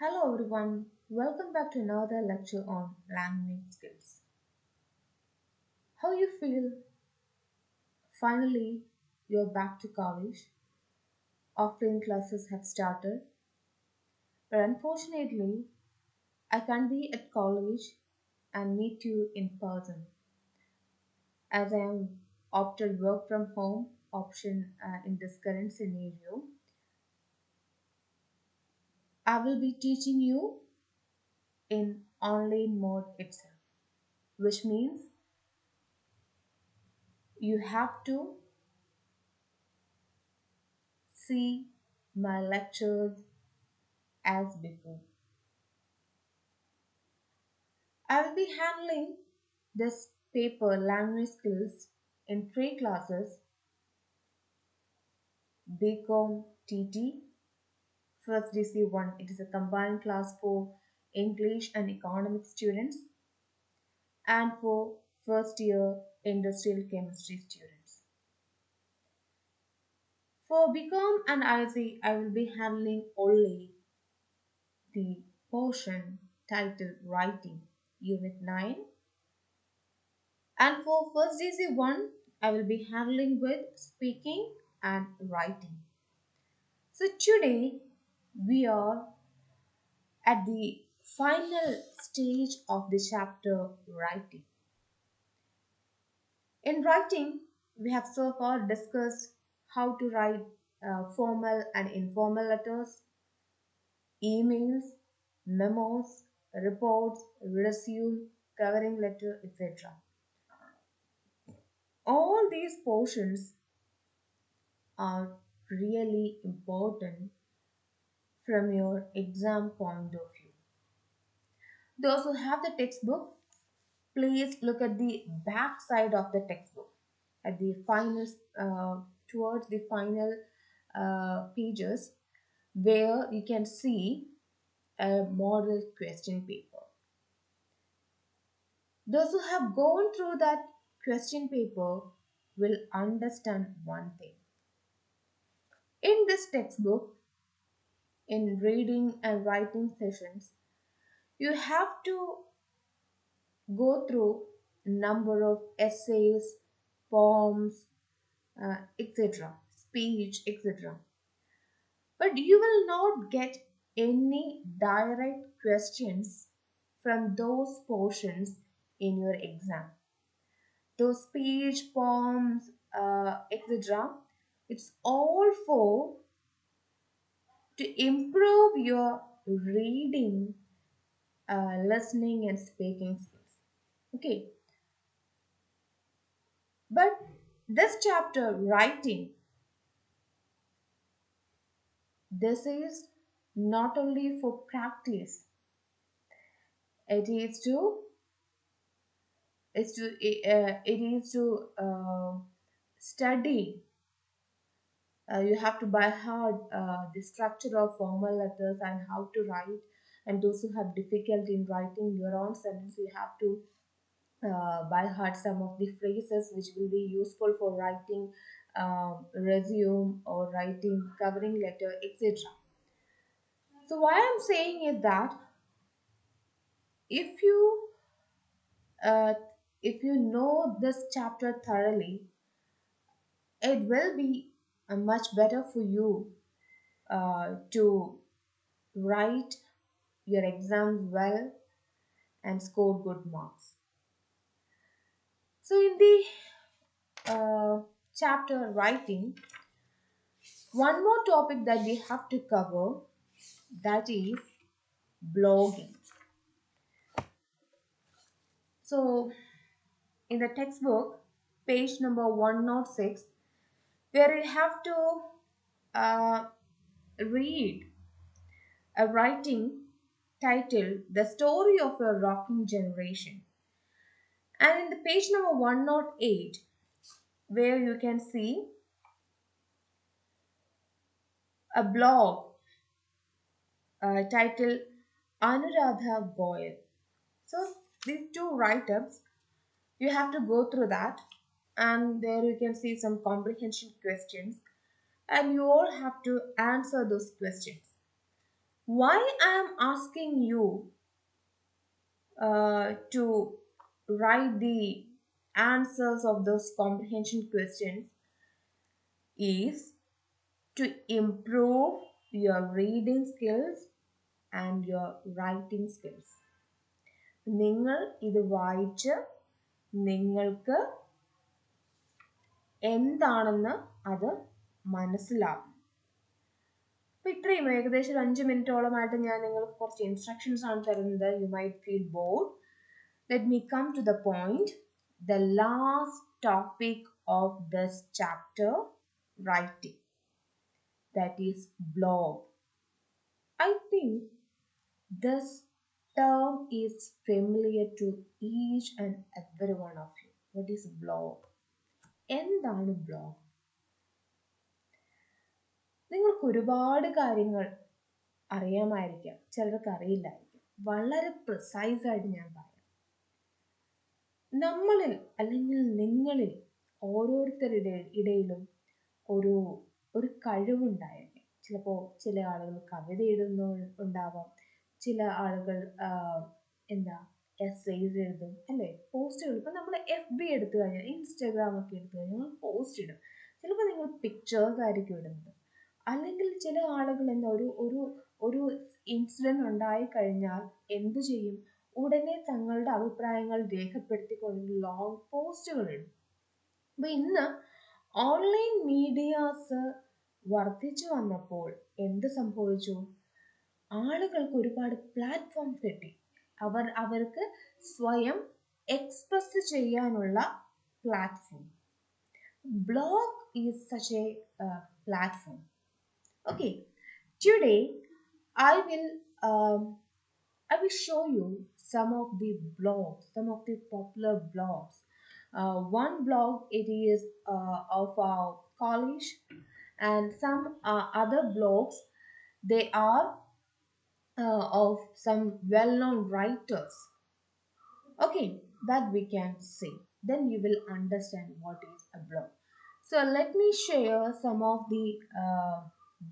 Hello everyone, welcome back to another lecture on language skills. How you feel? Finally, you're back to college. Offline classes have started, but unfortunately, I can't be at college and meet you in person as I am opted work from home option in this current scenario. I will be teaching you in online mode itself, which means you have to see my lectures as before. I will be handling this paper language skills in three classes: BCom TT, first DC1. It is a combined class for English and economic students, and for first year industrial chemistry students. For BCom and IC, I will be handling only the portion titled Writing, Unit 9. And for first DC1, I will be handling with speaking and writing. So today we are at the final stage of the chapter writing. In writing, we have so far discussed how to write formal and informal letters, emails, memos, reports, resume, covering letter, etc. All these portions are really important from your exam point of view. Those who have the textbook, please look at the back side of the textbook at the final, towards the final pages where you can see a model question paper. Those who have gone through that question paper will understand one thing. In this textbook, in reading and writing sessions, you have to go through number of essays, poems, etc., speech, etc. But you will not get any direct questions from those portions in your exam. Those speech, poems, etc. It's all for to improve your reading, listening, and speaking skills. Okay, but this chapter, writing, this is not only for practice, it is to it is to study. You have to by heart the structure of formal letters and how to write. And those who have difficulty in writing your own sentence, you have to by heart some of the phrases which will be useful for writing resume or writing covering letter, etc. So why I'm saying is that if you uh, if you know this chapter thoroughly, it will be much better for you to write your exams well and score good marks. So in the chapter writing, one more topic that we have to cover, that is blogging. So in the textbook, page number 106, where you have to uh, read a writing titled The Story of a Rocking Generation. And in the page number 108, where you can see a blog titled Anuradha Goyal. So these two write-ups, you have to go through that, and there you can see some comprehension questions, and you all have to answer those questions. Why I am asking you to write the answers of those comprehension questions is to improve your reading skills and your writing skills. നിങ്ങൾ ഇത് വായിച്ച് നിങ്ങൾക്ക് എന്താണെന്ന് അത് മനസ്സിലാകും. അപ്പോൾ ഇത്രയും ഏകദേശം ഒരു 5 മിനിറ്റോളമായിട്ട് ഞാൻ നിങ്ങൾക്ക് കുറച്ച് ഇൻസ്ട്രക്ഷൻസ് ആണ് തരുന്നത്. You might feel bored. Let me come to the point. The last topic of this chapter, writing, that is blog. I think this term is familiar to each and every one of you. What is blog? എന്താണ് blog? നിങ്ങൾക്ക് ഒരുപാട് കാര്യങ്ങൾ അറിയാമായിരിക്കാം, ചിലർക്ക് അറിയില്ലായിരിക്കും. വളരെ precise ആയിട്ട് ഞാൻ പറയാം. നമ്മളിൽ അല്ലെങ്കിൽ നിങ്ങളിൽ ഓരോരുത്തരുടെ ഇടയിലും ഒരു ഒരു കഴിവുണ്ടായിരിക്കും. ചിലപ്പോൾ ചില ആളുകൾ കവിത എഴുതുന്നുണ്ടാവാം, ചില ആളുകൾ എസ്സേസ് എഴുതും, അല്ലേ, പോസ്റ്റുകൾ. ഇപ്പം നമ്മൾ FB എടുത്തു കഴിഞ്ഞാൽ, ഇൻസ്റ്റാഗ്രാം ഒക്കെ എടുത്തു കഴിഞ്ഞാൽ നിങ്ങൾ പോസ്റ്റ് ഇടും. ചിലപ്പോൾ നിങ്ങൾ പിക്ചേഴ്സ് ആയിരിക്കും ഇടുന്നത്. അല്ലെങ്കിൽ ചില ആളുകൾ ഒരു ഇൻസിഡൻറ്റ് ഉണ്ടായി കഴിഞ്ഞാൽ എന്തു ചെയ്യും? ഉടനെ തങ്ങളുടെ അഭിപ്രായങ്ങൾ രേഖപ്പെടുത്തിക്കൊണ്ട് ലോങ് പോസ്റ്റുകൾ ഇടും. അപ്പോൾ ഇന്ന് ഓൺലൈൻ മീഡിയാസ് വർദ്ധിച്ചു വന്നപ്പോൾ എന്ത് സംഭവിച്ചു? ആളുകൾക്ക് ഒരുപാട് പ്ലാറ്റ്ഫോംസ് കിട്ടി. അവർക്ക് സ്വയം എക്സ്പ്രസ് ചെയ്യാനുള്ള platform. Blog is such a platform. Okay, today I will show you some of the blogs, some of the popular blogs. One blog, it is of our college, and some other blogs, they are of some well-known writers. Okay, that we can see. Then you will understand what is a blog. So let me share some of the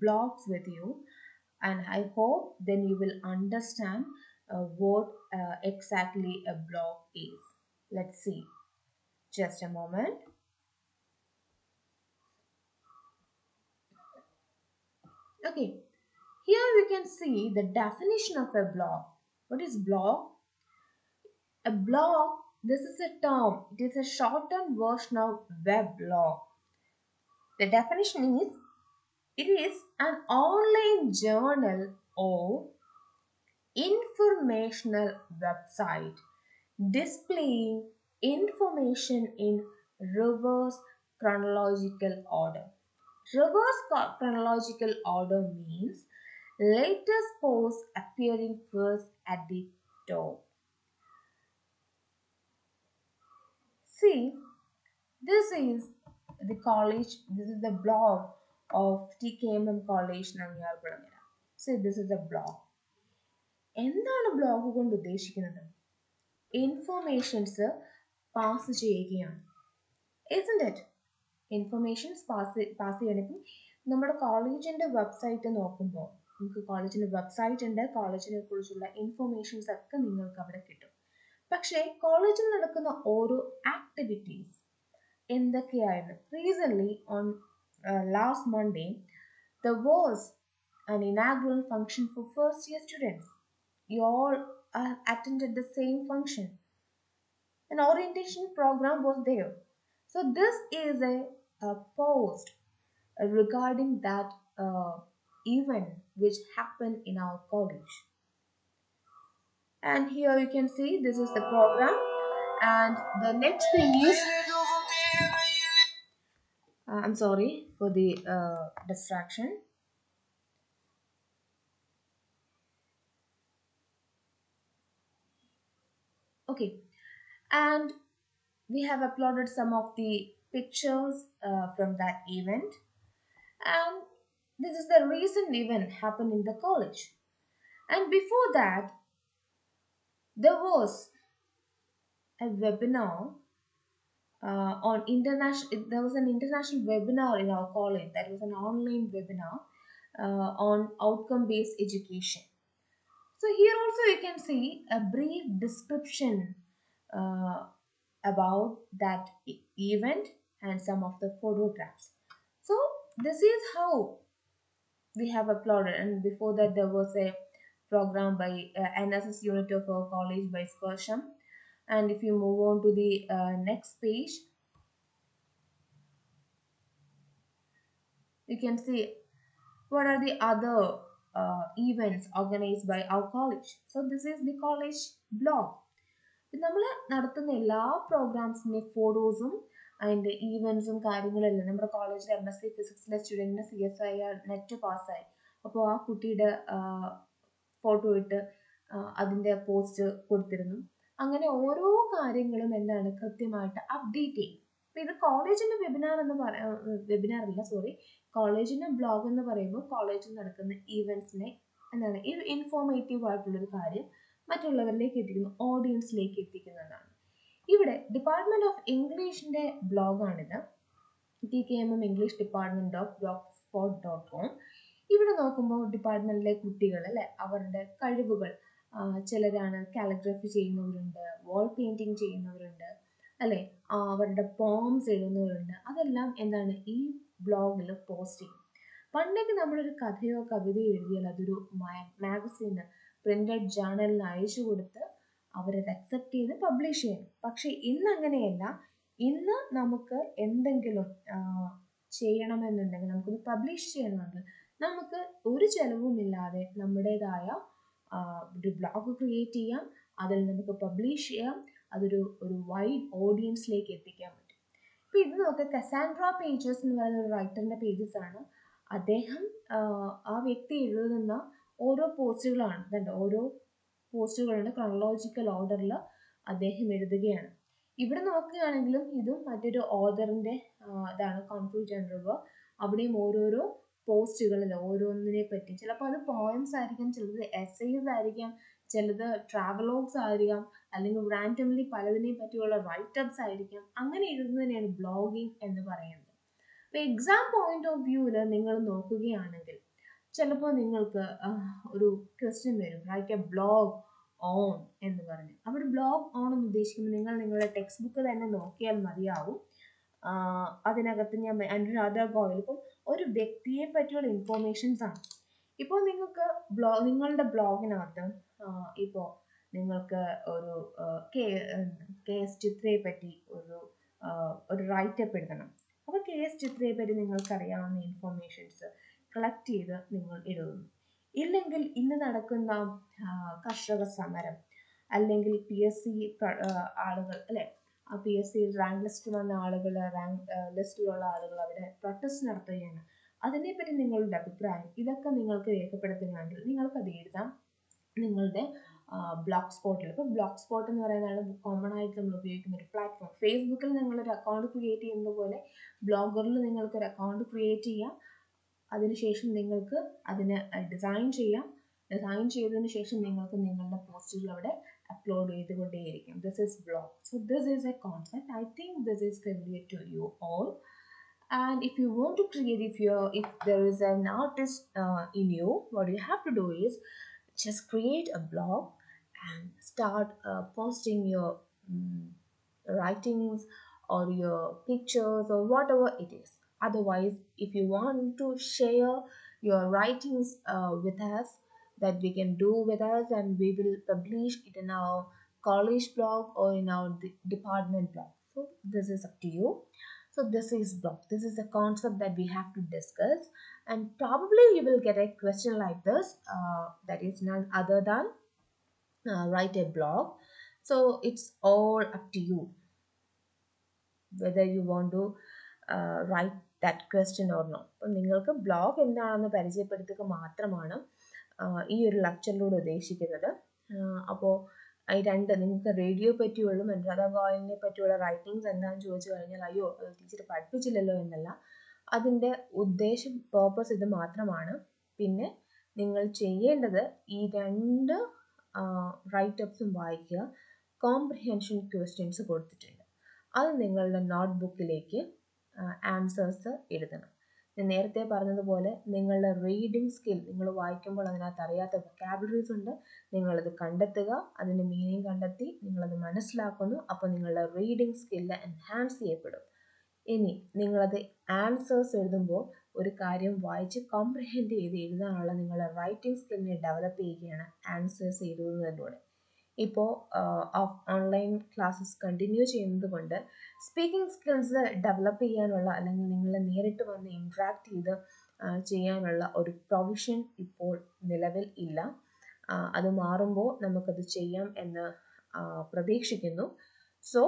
blogs with you, and I hope then you will understand what exactly a blog is. Let's see. Just a moment. Okay, here we can see the definition of a blog. What is blog? A blog, this is a term. It is a shortened version of weblog. The definition is, it is an online journal or informational website displaying information in reverse chronological order. Reverse chronological order means latest post appearing first at the top. See, this is the college, this is the blog of TKMM College, Nangyarkulamira. See, this is a blog. എന്താണ് blog കൊണ്ട് ഉദ്ദേശിക്കുന്നത്? Informations pass ചെയ്യുകയാണ്. Isn't it? Informations pass ചെയ്യണമെങ്കിൽ നമ്മുടെ കോളേജിൻ്റെ website നോക്കുമ്പോൾ നമുക്ക് കോളേജിൻ്റെ വെബ്സൈറ്റ് ഉണ്ട്, കോളേജിനെ കുറിച്ചുള്ള ഇൻഫർമേഷൻസ് ഒക്കെ നിങ്ങൾക്ക് അവിടെ കിട്ടും. പക്ഷേ കോളേജിൽ നടക്കുന്ന ഓരോ ആക്ടിവിറ്റീസ് എന്തൊക്കെയായിരുന്നു? Recently on last Monday there was an inaugural function for first year students. You all attended the same function. An orientation program was there. So this is a post regarding that event which happened in our college. And here you can see this is the program, and the next thing is I'm sorry for the distraction. Okay, and we have uploaded some of the pictures from that event, and this is the recent event happened in the college. And before that there was a webinar on international. There was an international webinar in our college. That was an online webinar on outcome-based education. So here also you can see a brief description uh, about that event and some of the photographs. So this is how we have uploaded, and before that there was a program by NSS unit of our college by Spersham. And if you move on to the next page, you can see what are the other events organized by our college. So this is the college blog. നമ്മൾ നടത്തുന്ന എല്ലാ പ്രോഗ്രാംസിൻ്റെ ഫോട്ടോസും അതിൻ്റെ ഈവൻസും കാര്യങ്ങളെല്ലാം നമ്മുടെ കോളേജിൽ MSc ഫിസിക്സിലെ സ്റ്റുഡൻറ്റിന് CSIR net പാസ്സായി. അപ്പോൾ ആ കുട്ടിയുടെ ഫോട്ടോ ഇട്ട് അതിൻ്റെ പോസ്റ്റ് കൊടുത്തിരുന്നു. അങ്ങനെ ഓരോ കാര്യങ്ങളും എന്താണ് കൃത്യമായിട്ട് അപ്ഡേറ്റ് ചെയ്യും. അപ്പോൾ ഇത് കോളേജിൻ്റെ കോളേജിൻ്റെ ബ്ലോഗ് എന്ന് പറയുമ്പോൾ കോളേജിൽ നടക്കുന്ന ഈവൻസിനെ എന്താണ് ഇൻഫോർമേറ്റീവ് ആയിട്ടുള്ളൊരു കാര്യം മറ്റുള്ളവരിലേക്ക് എത്തിക്കുന്നു, ഓഡിയൻസിലേക്ക് എത്തിക്കുന്നതാണ്. ഇവിടെ ഡിപ്പാർട്ട്മെന്റ് ഓഫ് ഇംഗ്ലീഷിന്റെ ബ്ലോഗാണിത്, TKMM ഇംഗ്ലീഷ് department.blogspot.com. ഇവിടെ നോക്കുമ്പോൾ ഡിപ്പാർട്ട്മെന്റിലെ കുട്ടികൾ അല്ലെ, അവരുടെ കഴിവുകൾ, ചിലരാണ് കാലിഗ്രഫി ചെയ്യുന്നവരുണ്ട്, വാൾ പെയിന്റിങ് ചെയ്യുന്നവരുണ്ട് അല്ലെ, അവരുടെ പോംസ് എഴുതുന്നവരുണ്ട്. അതെല്ലാം എന്താണ് ഈ ബ്ലോഗിൽ പോസ്റ്റ് ചെയ്യും. പണ്ടൊക്കെ നമ്മളൊരു കഥയോ കവിതയോ എഴുതിയാൽ അതൊരു മാഗസീന് പ്രിന്റഡ് ജേർണലിന് അയച്ചു കൊടുത്ത് അവരത് അക്സെപ്റ്റ് ചെയ്ത് പബ്ലിഷ് ചെയ്യണം. പക്ഷെ ഇന്ന് അങ്ങനെയല്ല. ഇന്ന് നമുക്ക് എന്തെങ്കിലും ചെയ്യണമെന്നുണ്ടെങ്കിൽ, നമുക്കൊന്ന് പബ്ലിഷ് ചെയ്യണമെങ്കിൽ നമുക്ക് ഒരു ചെലവുമില്ലാതെ നമ്മുടേതായ ഒരു ബ്ലോഗ് ക്രിയേറ്റ് ചെയ്യാം, അതിൽ നമുക്ക് പബ്ലിഷ് ചെയ്യാം, അതൊരു വൈഡ് ഓഡിയൻസിലേക്ക് എത്തിക്കാൻ പറ്റും. ഇപ്പം ഇത് നോക്കുക, കസാൻഡ്ര പേജസ് എന്ന് പറയുന്ന ഒരു റൈറ്ററിൻ്റെ പേജസ് ആണ്. അദ്ദേഹം ആ വ്യക്തി എഴുതുന്ന ഓരോ പോസ്റ്റുകളാണ്, ഇതുണ്ട് ഓരോ പോസ്റ്റുകളുടെ ക്രോണോളജിക്കൽ ഓർഡറിൽ അദ്ദേഹം എഴുതുകയാണ്. ഇവിടെ നോക്കുകയാണെങ്കിലും ഇതും മറ്റൊരു ഓതറിൻ്റെ ഇതാണ്, കോൺഫ്യൂഷൻ റിവർ. അവിടെയും ഓരോരോ പോസ്റ്റുകളിൽ ഓരോന്നിനെ പറ്റി, ചിലപ്പോൾ അത് പോയംസ് ആയിരിക്കാം, ചിലത് എസ്സേസ് ആയിരിക്കാം, ചിലത് ട്രാവലോഗ്സ് ആയിരിക്കാം, അല്ലെങ്കിൽ റാൻഡംലി പലതിനെ പറ്റിയുള്ള റൈറ്റപ്സ് ആയിരിക്കാം. അങ്ങനെ എഴുതുന്നതിനെയാണ് ബ്ലോഗിങ് എന്ന് പറയുന്നത്. അപ്പോൾ എക്സാം പോയിന്റ് ഓഫ് വ്യൂവിൽ നിങ്ങൾ നോക്കുകയാണെങ്കിൽ ചിലപ്പോൾ നിങ്ങൾക്ക് ഒരു ക്വസ്റ്റ്യൻ വരും, റൈറ്റ് എ ബ്ലോഗ് ഓൺ എന്ന് പറഞ്ഞ്. അവിടെ ബ്ലോഗ് ഓൺ എന്ന് ഉദ്ദേശിക്കുമ്പോൾ നിങ്ങൾ നിങ്ങളുടെ ടെക്സ്റ്റ് ബുക്ക് തന്നെ നോക്കിയാൽ മതിയാവും. അതിനകത്ത് ഞാൻ അനുരാധ ഗോയൽ ഇപ്പം ഒരു വ്യക്തിയെ പറ്റിയുള്ള ഇൻഫോർമേഷൻസ് ആണ്. ഇപ്പോൾ നിങ്ങൾക്ക് നിങ്ങളുടെ ബ്ലോഗിനകത്ത് ഇപ്പോൾ നിങ്ങൾക്ക് ഒരു KS ചിത്രയെ പറ്റി ഒരു റൈറ്റപ്പ് എഴുതണം. അപ്പോൾ KS ചിത്രയെ പറ്റി നിങ്ങൾക്കറിയാവുന്ന ഇൻഫോർമേഷൻസ് കളക്ട് ചെയ്ത് നിങ്ങൾ എഴുതുന്നു. ഇല്ലെങ്കിൽ ഇന്ന് നടക്കുന്ന കർഷക സമരം, അല്ലെങ്കിൽ PSC ആളുകൾ അല്ലെ, ആ PSC റാങ്ക് ലിസ്റ്റ് വന്ന ആളുകൾ, റാങ്ക് ലിസ്റ്റിലുള്ള ആളുകൾ അവിടെ പ്രൊട്ടസ്റ്റ് നടത്തുകയാണ്, അതിനെപ്പറ്റി നിങ്ങളുടെ അഭിപ്രായം ഇതൊക്കെ നിങ്ങൾക്ക് രേഖപ്പെടുത്തുകയാണെങ്കിൽ നിങ്ങൾക്കത് എഴുതാം നിങ്ങളുടെ ബ്ലോഗ് സ്പോട്ടിൽ. ഇപ്പോൾ ബ്ലോഗ് സ്പോട്ട് എന്ന് പറയുന്നതാണ് കോമൺ ആയിട്ട് നമ്മൾ ഉപയോഗിക്കുന്ന ഒരു പ്ലാറ്റ്ഫോം. ഫേസ്ബുക്കിൽ നിങ്ങളൊരു അക്കൗണ്ട് ക്രിയേറ്റ് ചെയ്യുന്നത് പോലെ ബ്ലോഗറിൽ നിങ്ങൾക്കൊരു അക്കൗണ്ട് ക്രിയേറ്റ് ചെയ്യാം. അതിനുശേഷം നിങ്ങൾക്ക് അതിന് ഡിസൈൻ ചെയ്യാം. ഡിസൈൻ ചെയ്തതിന് ശേഷം നിങ്ങൾക്ക് നിങ്ങളുടെ പോസ്റ്റുകൾ അവിടെ അപ്ലോഡ് ചെയ്തുകൊണ്ടേയിരിക്കും. This is blog. So this is a concept. I think this is familiar to you all. And if you want to create, if there is an artist in you, what you have to do is just create a blog and start posting your writings or your pictures or whatever it is. Otherwise, if you want to share your writings with us, that we can do with us, and we will publish it in our college blog or in our department blog. So this is up to you. So this is blog. This is a concept that we have to discuss, and probably you will get a question like this, that is none other than write a blog. So it's all up to you whether you want to write that question or not. അപ്പോൾ നിങ്ങൾക്ക് blog എന്താണെന്ന് പരിചയപ്പെടുത്തുക മാത്രമാണ് ഈ ഒരു ലെക്ചറിലൂടെ ഉദ്ദേശിക്കുന്നത്. അപ്പോൾ ഈ രണ്ട്, നിങ്ങൾക്ക് റേഡിയോ പറ്റിയുള്ള അനുരാധ ഗോയലിനെ പറ്റിയുള്ള റൈറ്റിങ്സ് എന്താണെന്ന് ചോദിച്ചു കഴിഞ്ഞാൽ അയ്യോ അത് ടീച്ചർ പഠിപ്പിച്ചില്ലല്ലോ എന്നല്ല. അതിൻ്റെ ഉദ്ദേശം, പേർപ്പസ് ഇത് മാത്രമാണ്. പിന്നെ നിങ്ങൾ ചെയ്യേണ്ടത് ഈ രണ്ട് റൈറ്റപ്സും വായിക്കുക. കോംപ്രിഹെൻഷൻ ക്വസ്റ്റ്യൻസ് കൊടുത്തിട്ടുണ്ട്, അത് നിങ്ങളുടെ നോട്ട്ബുക്കിലേക്ക് ആൻസേഴ്സ് എഴുതണം. ഞാൻ നേരത്തെ പറഞ്ഞതുപോലെ നിങ്ങളുടെ റീഡിംഗ് സ്കിൽ, നിങ്ങൾ വായിക്കുമ്പോൾ അതിനകത്ത് അറിയാത്ത വൊക്കാബുലറീസ് ഉണ്ട്, നിങ്ങളത് കണ്ടെത്തുക, അതിൻ്റെ മീനിങ് കണ്ടെത്തി നിങ്ങളത് മനസ്സിലാക്കുന്നു. അപ്പോൾ നിങ്ങളുടെ റീഡിംഗ് സ്കില്ല് എൻഹാൻസ് ചെയ്യപ്പെടും. ഇനി നിങ്ങളത് ആൻസേഴ്സ് എഴുതുമ്പോൾ ഒരു കാര്യം വായിച്ച് കോംപ്രിഹെൻഡ് ചെയ്ത് എഴുതാനുള്ള നിങ്ങളുടെ റൈറ്റിംഗ് സ്കില്ലിനെ ഡെവലപ്പ് ചെയ്യുകയാണ് ആൻസേഴ്സ് എഴുതുന്നതിലൂടെ. ഇപ്പോൾ ഓൺലൈൻ ക്ലാസ്സസ് കണ്ടിന്യൂ ചെയ്യുന്നത് കൊണ്ട് സ്പീക്കിംഗ് സ്കിൽസ് ഡെവലപ്പ് ചെയ്യാനുള്ള, അല്ലെങ്കിൽ നിങ്ങൾ നേരിട്ട് വന്ന് ഇൻട്രാക്ട് ചെയ്ത് ചെയ്യാനുള്ള ഒരു പ്രൊവിഷൻ ഇപ്പോൾ നിലവിൽ ഇല്ല. അത് മാറുമ്പോൾ നമുക്കത് ചെയ്യാം എന്ന് പ്രതീക്ഷിക്കുന്നു. So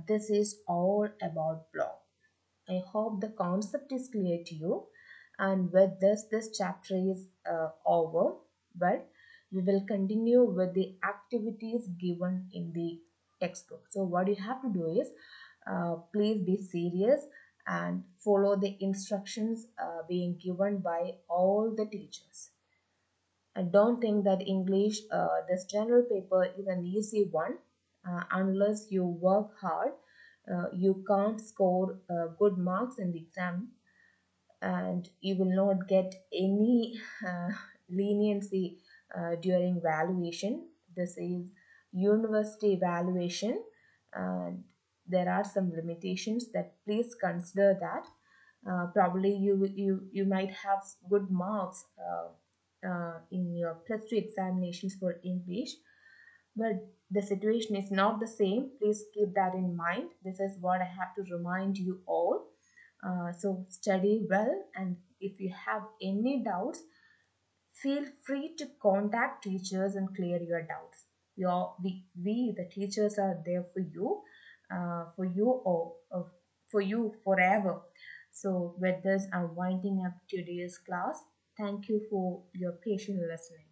this is all about blog. I hope the concept is clear to you. And with this chapter is over. But we will continue with the activities given in the textbook. So what you have to do is, please be serious and follow the instructions being given by all the teachers. And don't think that English, this general paper is an easy one. Unless you work hard, you can't score good marks in the exam, and you will not get any leniency during valuation. This is university evaluation, and there are some limitations that please consider that. Probably you might have good marks in your plus 2 examinations for English, but the situation is not the same. Please keep that in mind. This is what I have to remind you all. So study well, and if you have any doubts, feel free to contact teachers and clear your doubts. We the teachers are there for you forever. So with this, I'm winding up today's class. Thank you for your patient listening.